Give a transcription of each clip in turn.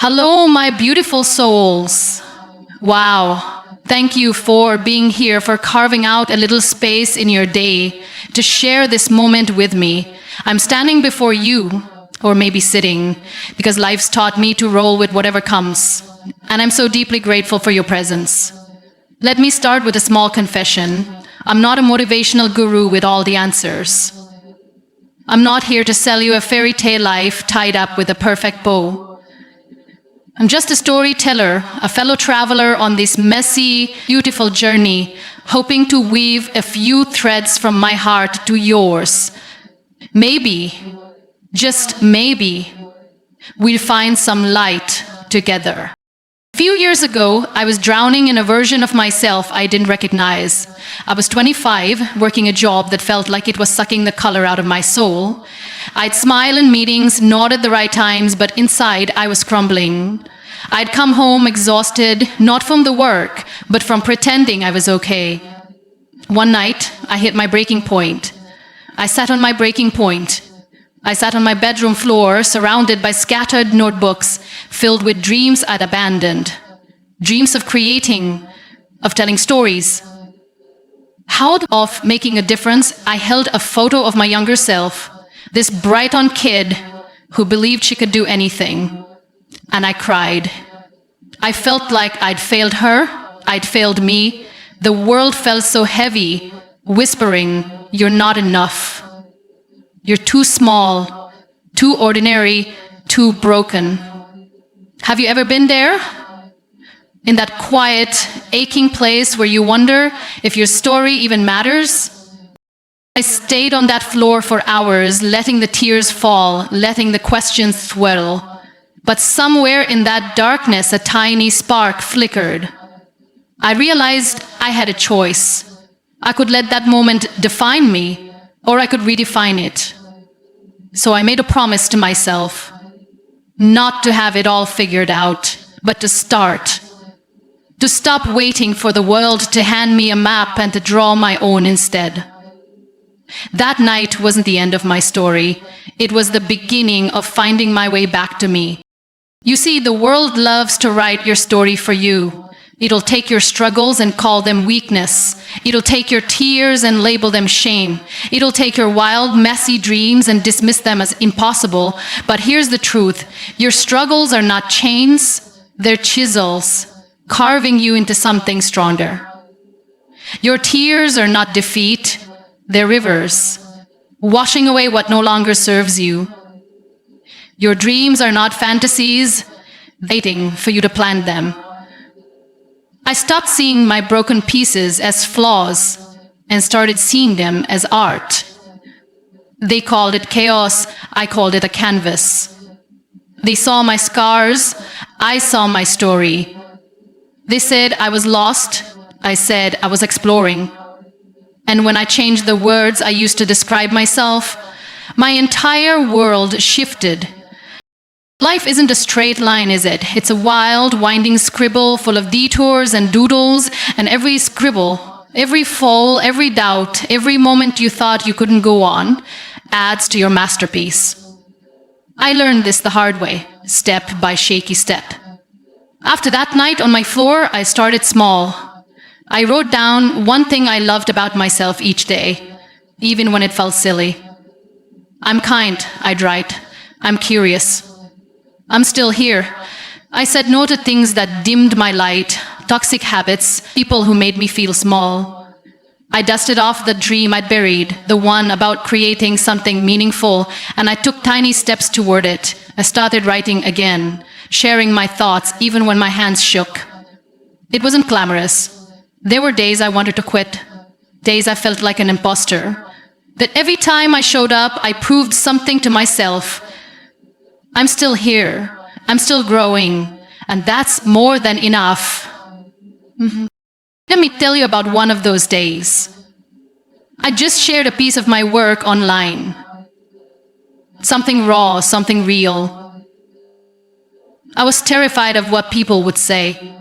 Hello, my beautiful souls. Wow. Thank you for being here, for carving out a little space in your day to share this moment with me. I'm standing before you, or maybe sitting, because life's taught me to roll with whatever comes. And I'm so deeply grateful for your presence. Let me start with a small confession. I'm not a motivational guru with all the answers. I'm not here to sell you a fairy tale life tied up with a perfect bow. I'm just a storyteller, a fellow traveler on this messy, beautiful journey, hoping to weave a few threads from my heart to yours. Maybe, just maybe, we'll find some light together. A few years ago, I was drowning in a version of myself I didn't recognize. I was 25, working a job that felt like it was sucking the color out of my soul. I'd smile in meetings, nod at the right times, but inside I was crumbling. I'd come home exhausted, not from the work, but from pretending I was okay. One night, I hit my breaking point. I sat on my breaking point. I sat on my bedroom floor, surrounded by scattered notebooks filled with dreams I'd abandoned. Dreams of creating, of telling stories. Out of making a difference, I held a photo of my younger self, this bright-on kid who believed she could do anything. And I cried. I felt like I'd failed her, I'd failed me. The world felt so heavy, whispering, "You're not enough. You're too small, too ordinary, too broken." Have you ever been there? In that quiet, aching place where you wonder if your story even matters? I stayed on that floor for hours, letting the tears fall, letting the questions swirl. But somewhere in that darkness, a tiny spark flickered. I realized I had a choice. I could let that moment define me, or I could redefine it. So I made a promise to myself, not to have it all figured out, but to start. To stop waiting for the world to hand me a map and to draw my own instead. That night wasn't the end of my story. It was the beginning of finding my way back to me. You see, the world loves to write your story for you. It'll take your struggles and call them weakness. It'll take your tears and label them shame. It'll take your wild, messy dreams and dismiss them as impossible. But here's the truth. Your struggles are not chains, they're chisels, carving you into something stronger. Your tears are not defeat, they're rivers, washing away what no longer serves you. Your dreams are not fantasies, waiting for you to plant them. I stopped seeing my broken pieces as flaws and started seeing them as art. They called it chaos, I called it a canvas. They saw my scars, I saw my story. They said I was lost, I said I was exploring. And when I changed the words I used to describe myself, my entire world shifted. Life isn't a straight line, is it? It's a wild, winding scribble full of detours and doodles, and every scribble, every fall, every doubt, every moment you thought you couldn't go on, adds to your masterpiece. I learned this the hard way, step by shaky step. After that night on my floor, I started small. I wrote down one thing I loved about myself each day, even when it felt silly. I'm kind, I'd write. I'm curious. I'm still here. I said no to things that dimmed my light, toxic habits, people who made me feel small. I dusted off the dream I'd buried, the one about creating something meaningful, and I took tiny steps toward it. I started writing again, sharing my thoughts even when my hands shook. It wasn't glamorous. There were days I wanted to quit, days I felt like an imposter. But every time I showed up, I proved something to myself. I'm still here, I'm still growing, and that's more than enough. Let me tell you about one of those days. I just shared a piece of my work online. Something raw, something real. I was terrified of what people would say.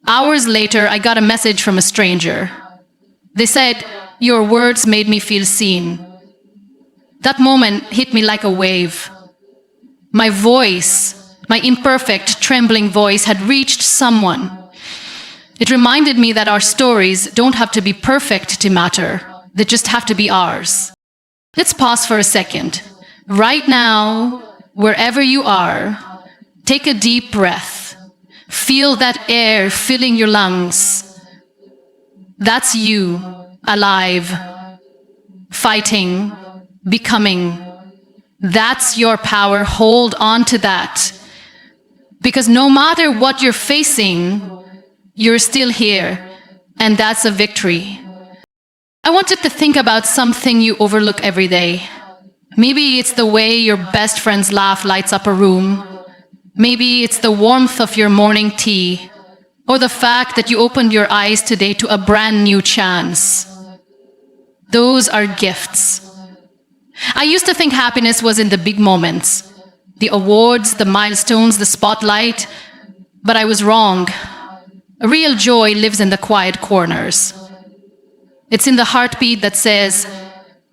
Hours later, I got a message from a stranger. They said, "Your words made me feel seen." That moment hit me like a wave. My voice, My imperfect, trembling voice had reached someone. It reminded me that our stories don't have to be perfect to matter. They just have to be ours. Let's pause for a second. Right now, wherever you are, take a deep breath. Feel that air filling your lungs. That's you, alive, fighting, becoming. That's your power. Hold on to that. Because no matter what you're facing, you're still here, and that's a victory. I wanted to think about something you overlook every day. Maybe it's the way your best friend's laugh lights up a room. Maybe it's the warmth of your morning tea, or the fact that you opened your eyes today to a brand new chance. Those are gifts. I used to think happiness was in the big moments, the awards, the milestones, the spotlight, but I was wrong. Real joy lives in the quiet corners. It's in the heartbeat that says,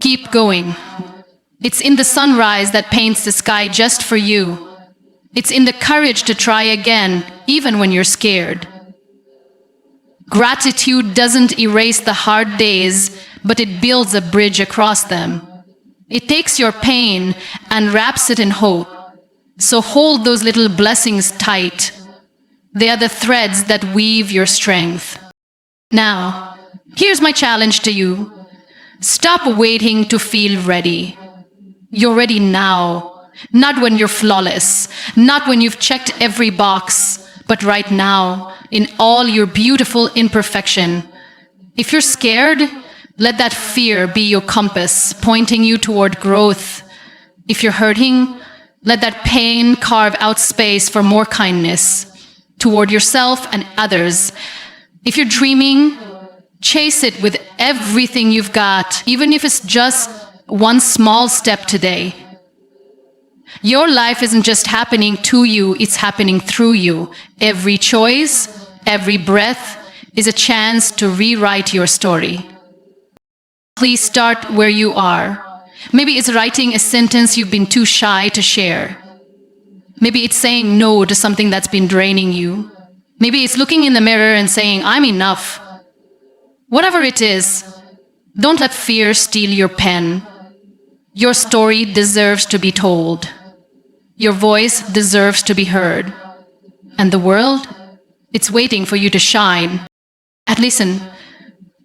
keep going. It's in the sunrise that paints the sky just for you. It's in the courage to try again, even when you're scared. Gratitude doesn't erase the hard days, but it builds a bridge across them. It takes your pain and wraps it in hope. So hold those little blessings tight. They are the threads that weave your strength. Now, here's my challenge to you. Stop waiting to feel ready. You're ready now. Not when you're flawless, not when you've checked every box, but right now, in all your beautiful imperfection. If you're scared, let that fear be your compass, pointing you toward growth. If you're hurting, let that pain carve out space for more kindness toward yourself and others. If you're dreaming, chase it with everything you've got, even if it's just one small step today. Your life isn't just happening to you, it's happening through you. Every choice, every breath is a chance to rewrite your story. Please start where you are. Maybe it's writing a sentence you've been too shy to share. Maybe it's saying no to something that's been draining you. Maybe it's looking in the mirror and saying, I'm enough. Whatever it is, don't let fear steal your pen. Your story deserves to be told. Your voice deserves to be heard. And the world, it's waiting for you to shine. And listen,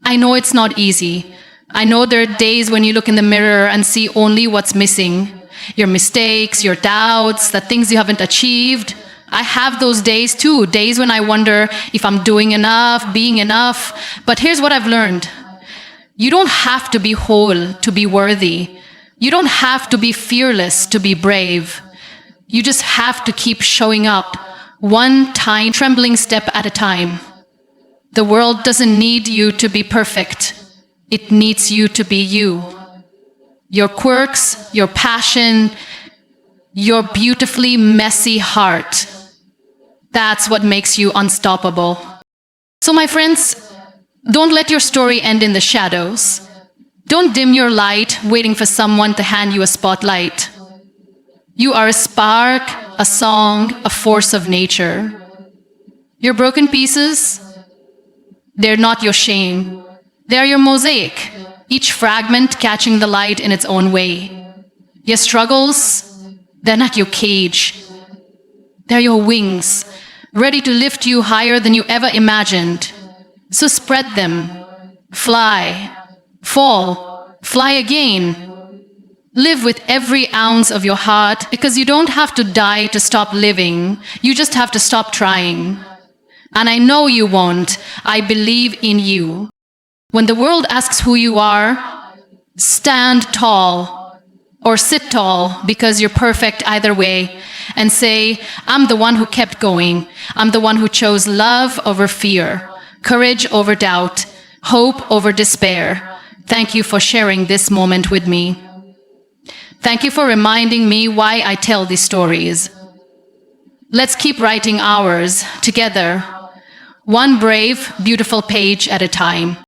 I know it's not easy. I know there are days when you look in the mirror and see only what's missing. Your mistakes, your doubts, the things you haven't achieved. I have those days too, days when I wonder if I'm doing enough, being enough. But here's what I've learned. You don't have to be whole to be worthy. You don't have to be fearless to be brave. You just have to keep showing up, one tiny trembling step at a time. The world doesn't need you to be perfect. It needs you to be you. Your quirks, your passion, your beautifully messy heart. That's what makes you unstoppable. So my friends, don't let your story end in the shadows. Don't dim your light waiting for someone to hand you a spotlight. You are a spark, a song, a force of nature. Your broken pieces, they're not your shame. They're your mosaic, each fragment catching the light in its own way. Your struggles, they're not your cage. They're your wings, ready to lift you higher than you ever imagined. So spread them, fly, fall, fly again. Live with every ounce of your heart, because you don't have to die to stop living. You just have to stop trying. And I know you won't. I believe in you. When the world asks who you are, stand tall or sit tall, because you're perfect either way, and say, I'm the one who kept going. I'm the one who chose love over fear, courage over doubt, hope over despair. Thank you for sharing this moment with me. Thank you for reminding me why I tell these stories. Let's keep writing ours together, one brave, beautiful page at a time.